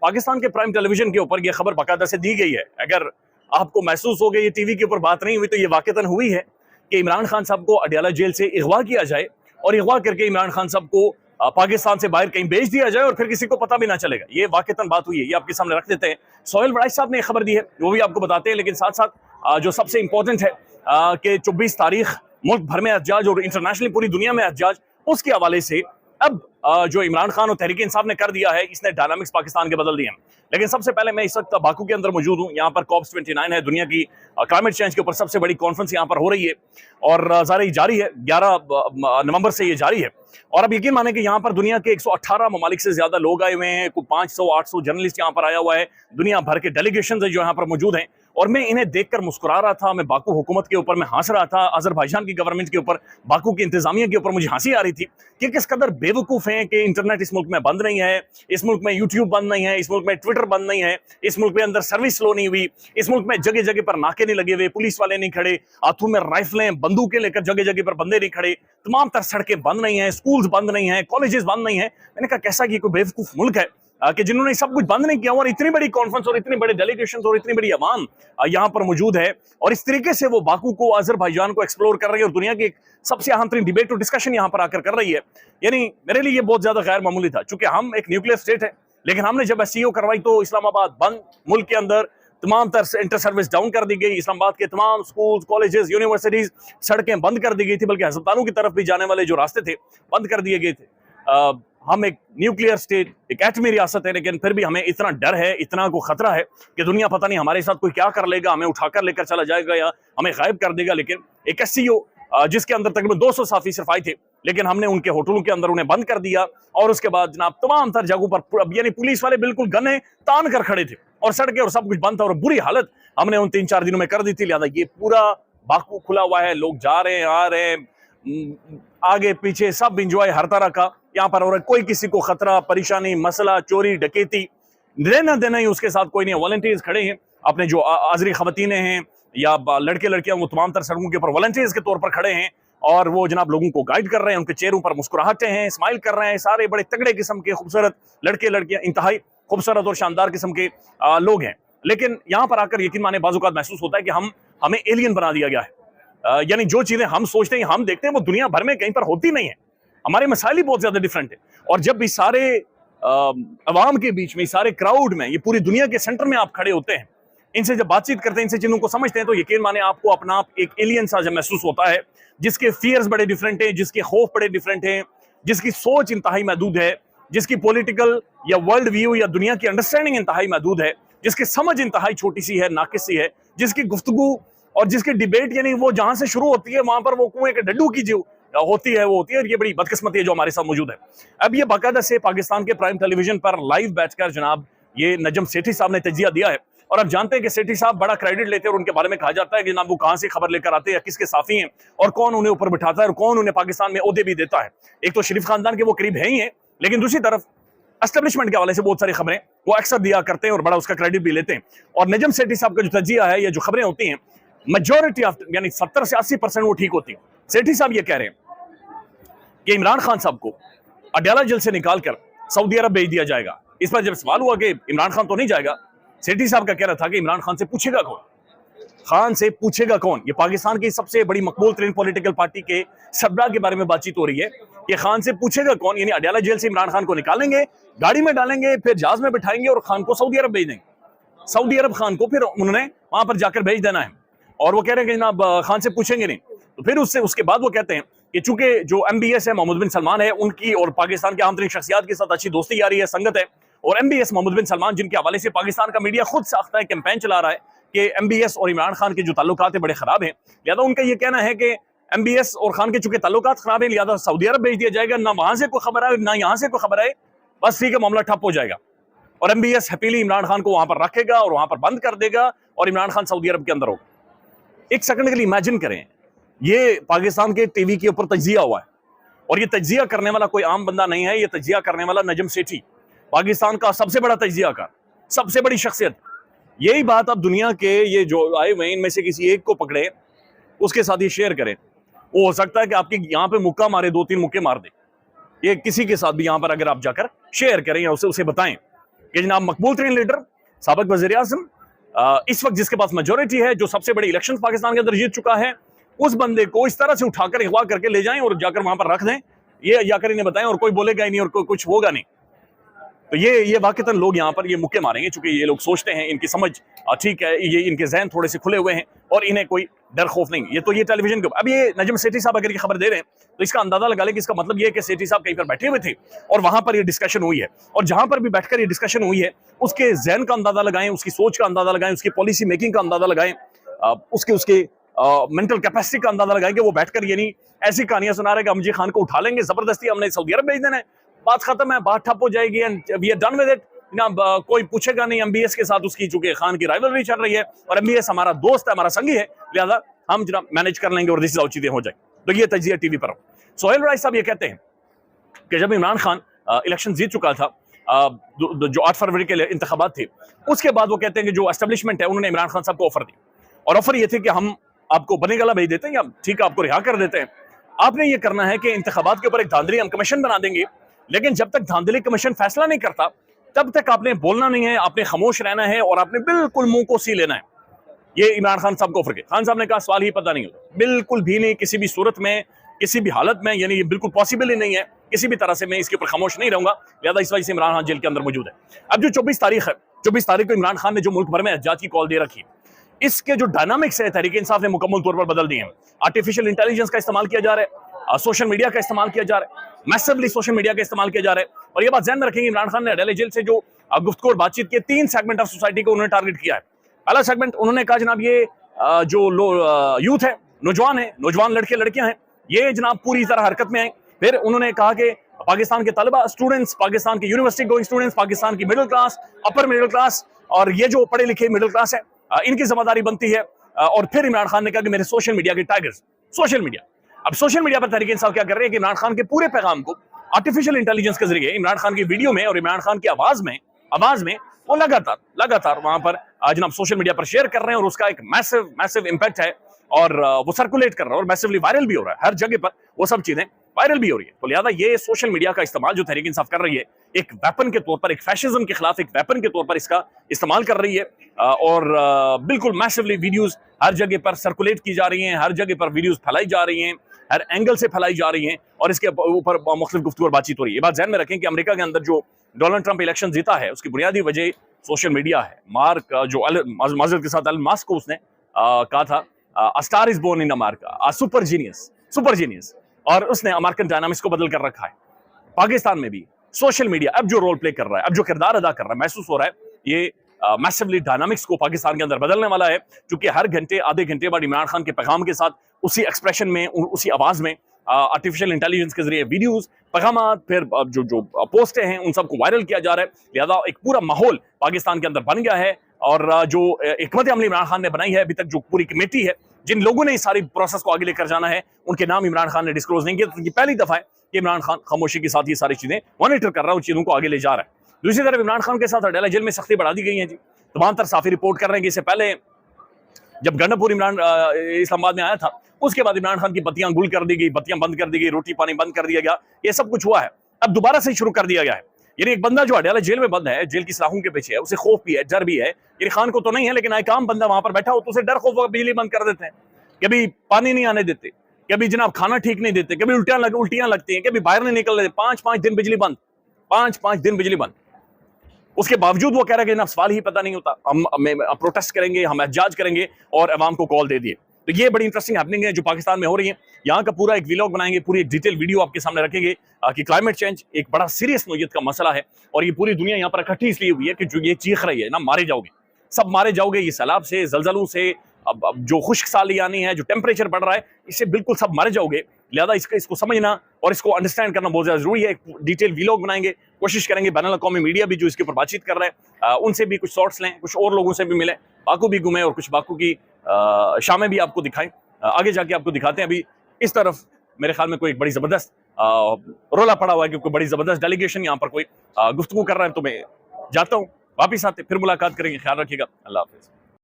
पाकिस्तान के prime television के ऊपर यह खबर बाकायदा से दी गई है। अगर आपको महसूस हो गया ये टीवी के ऊपर बात नहीं हुई, तो ये वाकईतन हुई है कि इमरान खान साहब को अडयाला जेल से अगवा किया जाए और अगवा करके इमरान खान साहब को पाकिस्तान से बाहर कहीं भेज दिया जाए और फिर किसी को पता भी ना चलेगा। ये वाकईतन बात हुई है, ये आपके सामने रख देते हैं। सोहेल वड़ाइच साहब ने खबर दी है, वो भी आपको बताते हैं। लेकिन साथ साथ जो सबसे इंपॉर्टेंट है कि 24 तारीख मुल्क भर में एहतजाज और इंटरनेशनली पूरी दुनिया में एहतजाज, उसके हवाले से अब जो इमरान खान और तहरीक इंसाफ ने कर दिया है, इसने डायनामिक्स पाकिस्तान के बदल दिए हैं। लेकिन सबसे पहले मैं इस वक्त बाकू के अंदर मौजूद हूँ। यहाँ पर COP 29 है, दुनिया की क्लाइमेट चेंज के ऊपर सबसे बड़ी कॉन्फ्रेंस यहाँ पर हो रही है और जारी जारी है, 11 नवंबर से ये जारी है। और अब यकीन माने कि यहाँ पर दुनिया के 118 ममालिक से ज्यादा लोग आए हुए हैं, कुछ 500-800 जर्नलिस्ट यहाँ पर आया हुआ है, दुनिया भर के डेलीगेशन जो यहाँ पर मौजूद हैं। और मैं इन्हें देखकर मुस्कुरा रहा था, मैं बाकू हुकूमत के ऊपर मैं हंस रहा था, अजरबैजान की गवर्नमेंट के ऊपर, बाकू की इंतजामिया के ऊपर मुझे हंसी आ रही थी कि किस कदर बेवकूफ हैं कि इंटरनेट इस मुल्क में बंद नहीं है, इस मुल्क में यूट्यूब बंद नहीं है, इस मुल्क में ट्विटर बंद नहीं है, इस मुल्क में अंदर सर्विस स्लो नहीं हुई, इस मुल्क में जगह जगह पर नाके नहीं लगे हुए, पुलिस वाले नहीं खड़े, हाथों में राइफलें बंदूकें लेकर जगह जगह पर बंदे नहीं खड़े, तमाम तर सड़कें बंद नहीं है, स्कूल्स बंद नहीं है, कॉलेजेस बंद नहीं है। मैंने कहा कैसा कि कोई बेवकूफ मुल्क है कि जिन्होंने सब कुछ बंद नहीं किया और इतनी बड़ी कॉन्फ्रेंस और इतने बड़े डेलीगेशन और इतनी बड़ी अवाम यहाँ पर मौजूद है और इस तरीके से वो बाकू को, अजरबैजान को एक्सप्लोर कर रही है और दुनिया की सबसे अहम तरीन डिबेट और डिस्कशन यहाँ पर आकर कर रही है। यानी मेरे लिए ये बहुत ज्यादा गैर मामूली था, चूंकि हम एक न्यूक्लियर स्टेट है, लेकिन हमने जब SCO करवाई तो इस्लामाबाद बंद, मुल्क के अंदर तमाम तर इंटर सर्विस डाउन कर दी गई, इस्लामाबाद के तमाम स्कूल, कॉलेजेस, यूनिवर्सिटीज, सड़कें बंद कर दी गई थी, बल्कि अस्पतालों की तरफ भी जाने वाले जो रास्ते थे बंद कर दिए गए थे। हम एक न्यूक्लियर स्टेट, एक एटमी रियासत है, लेकिन फिर भी हमें इतना डर है, इतना को खतरा है कि दुनिया पता नहीं हमारे साथ कोई क्या कर लेगा, हमें उठाकर लेकर चला जाएगा या हमें गायब कर देगा। लेकिन एक SCO जिसके अंदर तकरीबन 200 साफी सिर्फ आए थे, लेकिन हमने उनके होटलों के अंदर उन्हें बंद कर दिया और उसके बाद जनाब तमाम तर जगहों पर यानी पुलिस वाले बिल्कुल गने तान कर खड़े थे और सड़कें और सब कुछ बंद था और बुरी हालत हमने उन 3-4 दिनों में कर दी थी। लिहाजा ये पूरा बाकू खुला हुआ है, लोग जा रहे हैं, आ रहे हैं, आगे पीछे सब इंजॉय हर तरह का यहाँ पर हो रहा है। कोई किसी को खतरा, परेशानी, मसला, चोरी, डकैती लेना देना ही उसके साथ कोई नहीं है। वॉलंटियर्स खड़े हैं, अपने जो आजरी खवातीनें हैं या लड़के लड़कियां, वो तमाम तर सड़कों के ऊपर वॉलंटियर्स के तौर पर खड़े हैं और वो जनाब लोगों को गाइड कर रहे हैं, उनके चेहरों पर मुस्कुराहटें हैं, स्माइल कर रहे हैं। सारे बड़े तगड़े किस्म के खूबसूरत लड़के लड़कियां, इंतहाई खूबसूरत और शानदार किस्म के लोग हैं। लेकिन यहाँ पर आकर यकीन माने बाज़ औक़ात महसूस होता है कि हमें एलियन बना दिया गया है। यानी जो चीजें हम सोचते हैं, हम देखते हैं, वो दुनिया भर में कहीं पर होती नहीं है। हमारे मसाइल ही बहुत ज्यादा डिफरेंट है और जब इस सारे अवाम के बीच में, इस सारे क्राउड में, ये पूरी दुनिया के सेंटर में आप खड़े होते हैं, इनसे जब बातचीत करते हैं, इनसे चीजों को समझते हैं, तो यकीन माने आपको अपना आप एक एलियन सा जब महसूस होता है, जिसके फियर्स बड़े डिफरेंट हैं, जिसके खौफ बड़े डिफरेंट हैं, जिसकी सोच इंतहाई महदूद है, जिसकी पॉलिटिकल या वर्ल्ड व्यू या दुनिया की अंडरस्टैंडिंग इंतहाई महदूद है, जिसकी समझ इंतहाई छोटी सी है, नाकिस सी है, जिसकी गुफ्तगू और जिसकी डिबेट यानी वो जहां से शुरू होती है वहां पर वो कुएं के डड्डू की जो होती है वो होती है। और ये बड़ी बदकिस्मती है जो हमारे साथ मौजूद है। अब ये बाकायदा से पाकिस्तान के प्राइम टेलीविजन पर लाइव बैठकर जनाब ये नजम सेठी साहब ने तजिया दिया है और अब जानते हैं कि सेठी साहब बड़ा क्रेडिट लेते हैं और उनके बारे में कहा जाता है कि जनाब वो कहां से खबर लेकर आते हैं, किसके साफी हैं और कौन उन्हें ऊपर बिठाता है और कौन उन्हें पाकिस्तान में ओहदे भी देता है। एक तो शरीफ खानदान के वो करीब है ही है, लेकिन दूसरी तरफ एस्टेब्लिशमेंट के हवाले से बहुत सारी खबरें वो अक्सर दिया करते हैं और बड़ा उसका क्रेडिट भी लेते हैं। और नजम सेठी साहब का जो तजिया है, ये जो खबरें होती हैं, मेजॉरिटी ऑफ यानी 70 से 80% वो ठीक होती है। सेठी साहब ये कह रहे हैं कि इमरान खान साहब को अडयाला जेल से निकालकर सऊदी अरब भेज दिया जाएगा। इस पर जब सवाल हुआ कि इमरान खान तो नहीं जाएगा, सेठी साहब का कहना था कि इमरान खान से पूछेगा कौन, खान से पूछेगा कौन। ये पाकिस्तान की सबसे बड़ी मकबूल तरीन पॉलिटिकल पार्टी के सरबराह के बारे में बातचीत हो रही है कि खान से पूछेगा कौन, यानी अडयाला जेल से इमरान खान को निकालेंगे, गाड़ी में डालेंगे, फिर जहाज में बिठाएंगे और खान को सऊदी अरब भेज देंगे। सऊदी अरब खान को फिर उन्होंने वहां पर जाकर भेज देना है और वो कह रहे हैं कि जनाब खान से पूछेंगे नहीं। तो फिर उसके बाद वो कहते हैं कि चूंकि जो MBS है, मोहम्मद बिन सलमान है, उनकी और पाकिस्तान के आम तरीन शख्सियात के साथ अच्छी दोस्ती यारी है, संगत है, और MBS मोहम्मद बिन सलमान जिनके हवाले से पाकिस्तान का मीडिया खुद साख्ता है, कैंपेन चला रहा है कि MBS और इमरान खान के जो ताल्लुकात है बड़े खराब हैं, लिहाजा उनका ये कहना है कि MBS और खान के चूंकि ताल्लुकात खराब है, लिहाजा सऊदी अरब भेज दिया जाएगा, ना वहां से कोई खबर आए ना यहाँ से कोई खबर आए, बस ठीक है, मामला ठप हो जाएगा और MBS हैप्पीली इमरान खान को वहां पर रखेगा और वहां पर बंद कर देगा और इमरान खान सऊदी अरब के अंदर होगा। एक सेकंड के लिए इमेजिन करें, ये पाकिस्तान के टीवी के ऊपर तजिया हुआ है और ये तजिया करने वाला कोई आम बंदा नहीं है, ये तजिया करने वाला नजम सेठी, पाकिस्तान का सबसे बड़ा तजियाकार, सबसे बड़ी शख्सियत। यही बात आप दुनिया के ये जो आए हुए इनमें से किसी एक को पकड़े, उसके साथ ये शेयर करें, वो हो सकता है कि आपके यहाँ पे मुक्का मारे, 2-3 मुक्के मार दे। ये किसी के साथ भी यहाँ पर अगर आप जाकर शेयर करें या उसे बताएं, कि जनाब मकबूल तरीन लीडर साबिक वज़ीर आज़म इस वक्त जिसके पास मेजोरिटी है, जो सबसे बड़े इलेक्शन पाकिस्तान के अंदर जीत चुका है, उस बंदे को इस तरह से उठाकर अगवा करके ले जाएं और जाकर वहां पर रख दें, ये जाकर इन्हें बताएं और कोई बोलेगा ही नहीं और कोई कुछ होगा नहीं। तो ये वाकईतन लोग यहाँ पर ये मुक्के मारेंगे, चूंकि ये लोग सोचते हैं, इनकी समझ ठीक है, ये इनके जहन थोड़े से खुले हुए हैं और इन्हें कोई डर खौफ नहीं। ये टेलीविजन के अब ये नजम सेठी साहब अगर ये खबर दे रहे हैं तो इसका अंदाजा लगा लें कि इसका मतलब ये है कि सेठी साहब कहीं पर बैठे हुए थे और वहां पर ये डिस्कशन हुई है, और जहां पर भी बैठकर ये डिस्कशन हुई है उसके जहन का अंदाजा लगाएं, उसकी सोच का अंदाजा लगाएं, उसकी पॉलिसी मेकिंग का अंदाजा लगाएं, उसके मेंटल कैपेसिटी का अंदाजा लगाएं कि वो बैठकर ये नहीं ऐसी कहानियां सुना रहे कि हम जी खान को उठा लेंगे जबरदस्ती, हमने सऊदी अरब भेज देना है, बात खत्म है, बात ठप हो जाएगी and we are done with it. कोई पूछेगा नहीं एमबीएस के साथ उसकी, चूंकि खान की राइवलरी चल रही है और एमबीएस हमारा दोस्त है, हमारा संगी है, लिहाजा हम जनाब मैनेज कर लेंगे और दिस चीजें हो जाए। तो ये तजिया टीवी पर। सोहेल राय साहब ये कहते हैं कि जब इमरान खान इलेक्शन जीत चुका था, जो 8 फरवरी के इंतखाबात थे, उसके बाद वो कहते हैं कि जो एस्टेब्लिशमेंट है उन्होंने इमरान खान साहब को ऑफर दी और ऑफर ये थे कि हम आपको बने गला भेज देते हैं या ठीक है आपको रिहा कर देते हैं, आपने ये करना है कि इंतखाबात के ऊपर एक धांधली हम कमीशन बना देंगे, लेकिन जब तक धांधली कमीशन फैसला नहीं करता तब तक आपने बोलना नहीं है, आपने खामोश रहना है और आपने बिल्कुल मुंह को सी लेना है। ये इमरान खान साहब को ऑफर किया। खान साहब ने कहा सवाल ही पता नहीं होता, बिल्कुल भी नहीं, किसी भी सूरत में, किसी भी हालत में, यानी ये बिल्कुल पॉसिबल ही नहीं है, किसी भी तरह से मैं इसके ऊपर खामोश नहीं रहूंगा, लिहाजा इस वजह से इमरान खान जेल के अंदर मौजूद है। अब जो 24 तारीख है, 24 तारीख को इमरान खान ने जो मुल्क भर में एहतजाज की कॉल दे रखी, इसके जो डायनामिक्स है तहरीक इंसाफ ने मुकम्मल तौर पर बदल दिए हैं। आर्टिफिशियल इंटेलिजेंस का इस्तेमाल किया जा रहा है, सोशल मीडिया का इस्तेमाल किया जा रहा है, मैसिवली सोशल मीडिया का इस्तेमाल किया जा रहा है। और ये बात ध्यान में रखेंगे, इमरान खान ने अडालत जेल से जो गुफ्तगू और बातचीत के 3 सेगमेंट ऑफ सोसाइटी को उन्होंने टारगेट किया है। पहला सेगमेंट उन्होंने कहा जनाब ये जो यूथ है, नौजवान है, नौजवान लड़के लड़कियां हैं, ये जनाब पूरी तरह हरकत में आए। फिर उन्होंने कहा कि पाकिस्तान के तलबा स्टूडेंट्स, पाकिस्तान के यूनिवर्सिटी गोइंग स्टूडेंट्स, पाकिस्तान की middle class, upper middle class और ये जो पढ़े लिखे मिडिल क्लास है, इनकी जिम्मेदारी बनती है। और फिर इमरान खान ने कहा कि मेरे सोशल मीडिया के टाइगर्स, सोशल मीडिया। अब सोशल मीडिया पर तहरीक इंसाफ क्या कर रहे हैं कि इमरान खान के पूरे पैगाम को आर्टिफिशियल इंटेलिजेंस के जरिए इमरान खान की वीडियो में और इमरान खान की आवाज में वो लगातार वहां पर जनाब सोशल मीडिया पर शेयर कर रहे हैं और उसका एक मैसिव इंपैक्ट है और वो सर्कुलेट कर रहा है और मैसिवली वायरल भी हो रहा है, हर जगह पर वो सब चीजें वायरल भी हो रही है। तो लिहाजा ये सोशल मीडिया का इस्तेमाल जो तहरीक इंसाफ कर रही है, एक वेपन के तौर पर, एक फैशिज्म के खिलाफ एक वेपन के तौर पर इसका इस्तेमाल कर रही है और बिल्कुल मैसिवली वीडियोस हर जगह पर सर्कुलेट की जा रही हैं, हर जगह पर वीडियोस फैलाई जा रही हैं, हर एंगल से फैलाई जा रही हैं और इसके ऊपर मुख्तलिफ गुफ्तगू और बातचीत हो रही है। ये बात ध्यान में रखें कि अमेरिका के अंदर जो डोनाल्ड ट्रंप इलेक्शन जीता है उसकी बुनियादी वजह सोशल मीडिया है। मार्क जो माजरत के साथ एलन मस्क को उसने कहा था a star is born in America, a super genius, और उसने अमेरिकन डायनामिक्स को बदल कर रखा है। पाकिस्तान में भी सोशल मीडिया अब जो रोल प्ले कर रहा है, अब जो किरदार अदा कर रहा है, महसूस हो रहा है ये मैसिवली डायनामिक्स को पाकिस्तान के अंदर बदलने वाला है, क्योंकि हर घंटे आधे घंटे बाद इमरान खान के पैगाम के साथ उसी एक्सप्रेशन में, उसी आवाज में आर्टिफिशियल इंटेलिजेंस के जरिए वीडियोस, पैगामात, फिर जो पोस्टें हैं उन सबको वायरल किया जा रहा है। लिहाजा एक पूरा माहौल पाकिस्तान के अंदर बन गया है और जो हिकमत अमली इमरान खान ने बनाई है, अभी तक जो पूरी कमेटी है जिन लोगों ने इस सारी प्रोसेस को आगे लेकर जाना है, उनके नाम इमरान खान ने डिस्क्लोज नहीं किया। तो ये पहली दफा है कि इमरान खान खामोशी के साथ ये सारी चीजें मॉनिटर कर रहा है, उन चीजों को आगे ले जा रहा है। दूसरी तरफ इमरान खान के साथ अडालत जेल में सख्ती बढ़ा दी गई है जी। तमाम तर साफी रिपोर्ट कर रहे हैं कि इससे पहले जब गंडापुर इमरान इस्लामाबाद में आया था, उसके बाद इमरान खान की बत्तियां गुल कर दी गई, बत्तियां बंद कर दी गई, रोटी पानी बंद कर दिया गया, ये सब कुछ हुआ है। अब दोबारा से शुरू कर दिया गया है। यानी एक बंदा जो अडालत जेल में बंद है, जेल की सलाखों के पीछे है, उसे खौफ भी है, डर भी है। यानी खान को तो नहीं है, लेकिन एक आम बंदा वहां पर बैठा हो तो उसे डर खौफ, बिजली बंद कर देते हैं, कभी पानी नहीं आने देते, कभी जनाब खाना ठीक नहीं देते, कभी उल्टियां लगती हैं, कभी बाहर नहीं निकल देते, 5-5 दिन बिजली बंद, 5-5 दिन बिजली बंद। उसके बावजूद वो कह रहा है कि ना सवाल ही पता नहीं होता, हम प्रोटेस्ट करेंगे, हम एहतजाज करेंगे और अवाम को कॉल दे दिए। तो ये बड़ी इंटरेस्टिंग हैपनिंग है जो पाकिस्तान में हो रही है। यहाँ का पूरा एक व्लॉग बनाएंगे, पूरी एक डिटेल वीडियो आपके सामने रखेंगे कि क्लाइमेट चेंज एक बड़ा सीरियस नौयत का मसला है और ये पूरी दुनिया यहाँ पर इकट्ठी इसलिए हुई है कि जो ये चीख रही है ना, मारे जाओगे, सब मारे जाओगे, ये सैलाब से, जलजलों से, अब जो खुश्क साली आनी है, जो टेम्परेचर बढ़ रहा है, इससे बिल्कुल सब मर जाओगे। लिहाजा इसको समझना और इसको अंडरस्टैंड करना बहुत ज्यादा जरूरी है। एक डिटेल व्लॉग बनाएंगे, कोशिश करेंगे बैनुल अक़वामी मीडिया भी जो इसके ऊपर बातचीत कर रहे हैं उनसे भी कुछ शॉर्ट्स लें, कुछ और लोगों से भी मिलें, बाकू भी घूमें और कुछ बाकू की शामें भी आपको दिखाएं। आगे जाके आपको दिखाते हैं। अभी इस तरफ मेरे ख्याल में कोई एक बड़ी जबरदस्त रोला पड़ा हुआ है, क्योंकि बड़ी जबरदस्त डेलीगेशन यहाँ पर कोई गुफ्तगू कर रहा है। तो मैं जाता हूँ, वापिस आते फिर मुलाकात करेंगे। ख्याल रखिएगा, अल्लाह हाफिज।